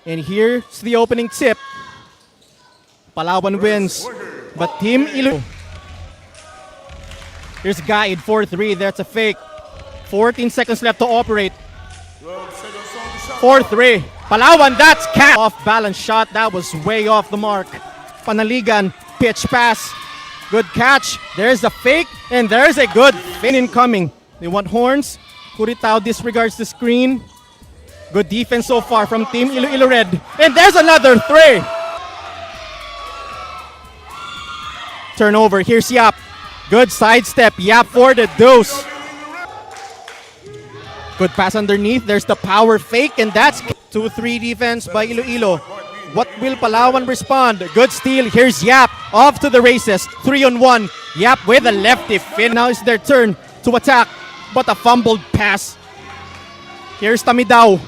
And here's the opening tip. Palawan wins, but Team Iloilo. Here's Guide, 4-3, that's a fake. 14 seconds left to operate. 4-3. Palawan, that's catch. Off balance shot, that was way off the mark. Panaligan, pitch pass. Good catch. There's a fake, and there's a good fin incoming. They want horns. Kuritao disregards the screen. Good defense so far from Team Iloilo Red. And there's another 3. Turnover. Here's Yap. Good sidestep. Yap for the deuce. Good pass underneath. There's the power fake, and that's 2-3 defense by Iloilo. What will Palawan respond? Good steal. Here's Yap. Off to the races. 3-on-1. Yap with a lefty fin. Now it's their turn to attack. But a fumbled pass. Here's Tamidao.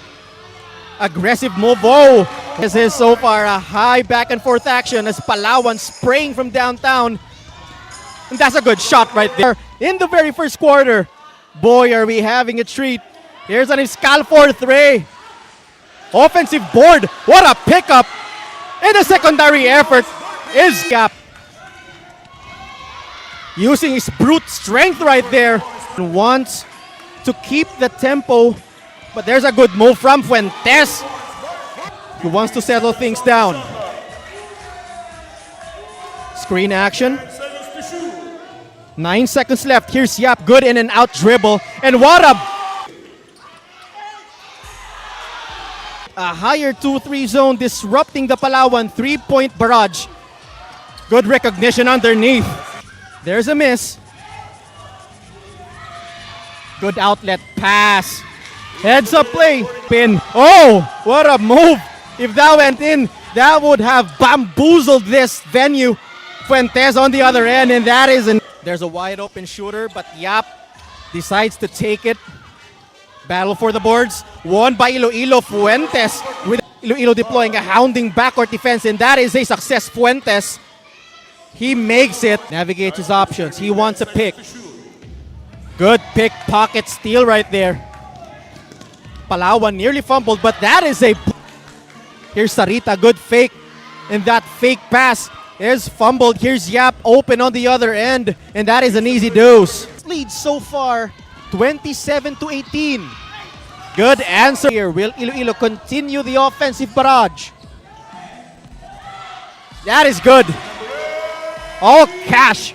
Aggressive move. Oh! This is so far a high back and forth action as Palawan spraying from downtown. And that's a good shot right there. In the very first quarter. Boy, are we having a treat. Here's an Iskal 4-3. Offensive board. What a pickup. And the secondary effort is Gap. Using his brute strength right there. Wants to keep the tempo. But there's a good move from Fuentes. He wants to settle things down. Screen action. 9 seconds left. Here's Yap. Good in and out dribble. And what a higher 2-3 zone disrupting the Palawan 3-point barrage. Good recognition underneath. There's a miss. Good outlet pass. Heads up play. Pin. Oh, what a move. If that went in, that would have bamboozled this venue. Fuentes on the other end, and that isn't. There's a wide open shooter, but Yap decides to take it. Battle for the boards. Won by Iloilo. Fuentes with Iloilo deploying a hounding backcourt defense, and that is a success. Fuentes. He makes it. Navigates his options. He wants a pick. Good pick pocket steal right there. Palawan nearly fumbled, but that is a... Here's Sarita, good fake. And that fake pass is fumbled. Here's Yap open on the other end, and that is an easy deuce. Lead so far, 27-18. Good answer here. Will Iloilo continue the offensive barrage? That is good. All cash.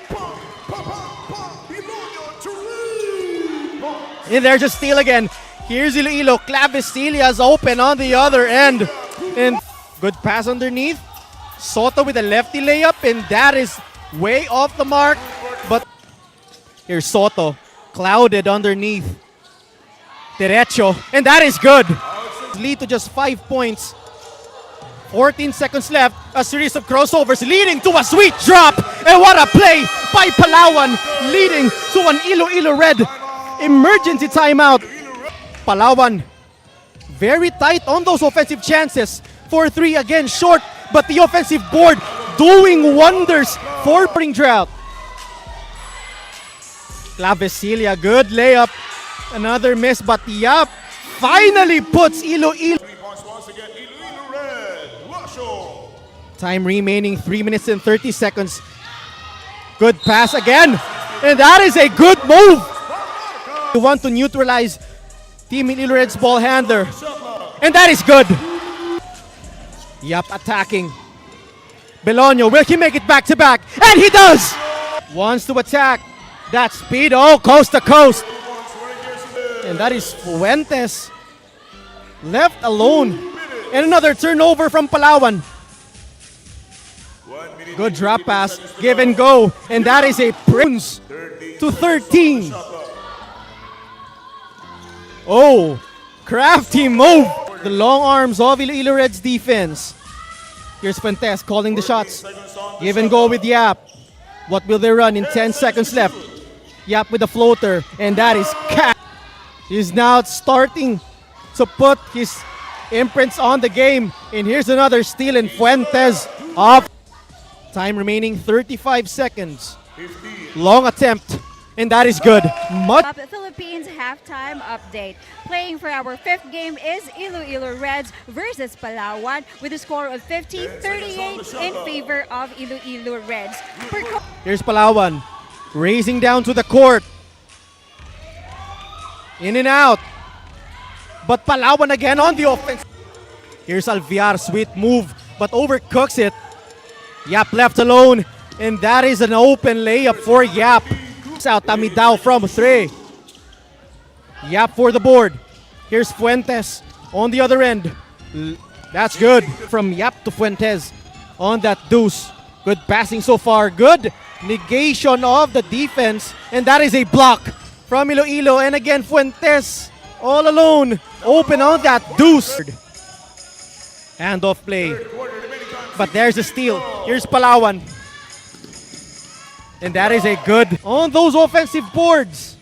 And there's a steal again. Here's Iloilo. Clavicilia's open on the other end. And good pass underneath. Soto with a lefty layup, and that is way off the mark. But here's Soto. Clouded underneath. Derecho. And that is good. Lead to just 5 points. 14 seconds left. A series of crossovers leading to a sweet drop. And what a play by Palawan, leading to an Iloilo Red emergency timeout. Palawan very tight on those offensive chances. 4-3 again short, but the offensive board doing wonders for spring drought. Clavicilia, good layup. Another miss, but Yap finally puts Iloilo. Time remaining 3 minutes and 30 seconds. Good pass again, and that is a good move. You want to neutralize Team Iloilo Red's ball handler, and that is good. Yap attacking. Belonio, will he make it back to back? And he does! Wants to attack. That speed, oh, coast to coast. And that is Fuentes. Left alone. And another turnover from Palawan. Good drop pass, give and go. And that is a Prince to 13. Oh, crafty move. The long arms of Iloilo Red's defense. Here's Fuentes calling the shots. Give and go with Yap. What will they run in 10 seconds left? Yap with a floater, and that is Cat. He's now starting to put his imprints on the game. And here's another steal, and Fuentes off. Time remaining 35 seconds. Long attempt. and that is good. Much Philippines halftime update. Playing for our fifth game is Iloilo Reds versus Palawan with a score of 50-38 in favor of Iloilo Reds. Here's Palawan, racing down to the court. In and out. But Palawan again on the offense. Here's Alviar, sweet move, but overcooks it. Yap left alone, and that is an open layup for Yap. Out Tamidao from 3. Yap for the board. Here's Fuentes on the other end. That's good from Yap to Fuentes on that deuce. Good passing so far. Good negation of the defense, and that is a block from Iloilo. And again, Fuentes all alone, open on that deuce. Handoff play, but there's a steal. Here's Palawan, and that is a good on those offensive boards.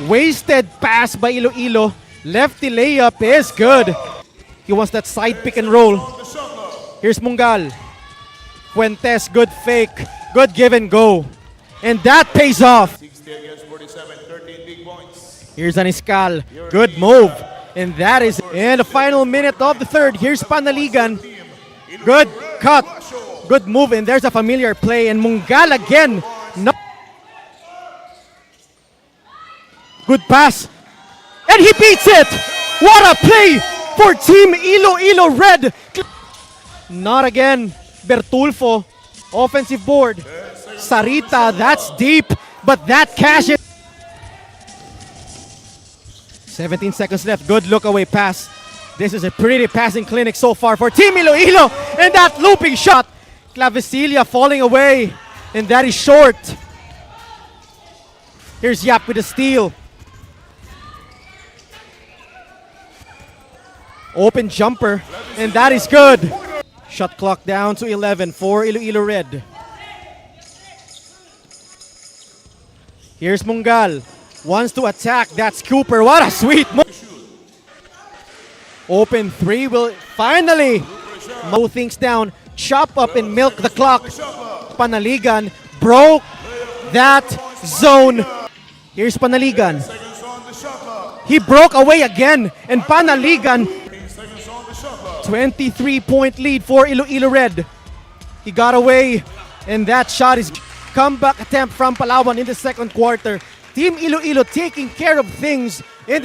Wasted pass by Iloilo. Lefty layup is good. He wants that side pick and roll. Here's Mungal. Fuentes, good fake, good give and go, and that pays off. 60 against 47, 13 big points. Here's Aniscal, good move, and that is in the final minute of the third. Here's Panaligan, good cut, good move, and there's a familiar play, and Mungal again. No. Good pass, and he beats it. What a play for Team Iloilo Red. Not again. Bertulfo, offensive board. Sarita, that's deep, but that cashes. 17 seconds left. Good look away pass. This is a pretty passing clinic so far for Team Iloilo, and that looping shot. Clavicilia falling away, and that is short. Here's Yap with a steal. Open jumper, and that is good. Shot clock down to 11 for Iloilo Red. Here's Mungal. Wants to attack. That's Cooper. What a sweet move. Open three will finally mow things down. Chop up and milk the clock. Panaligan broke that zone. Here's Panaligan. He broke away again. And Panaligan, 23-point lead for Iloilo Red. He got away, and that shot is comeback attempt from Palawan in the second quarter. Team Iloilo taking care of things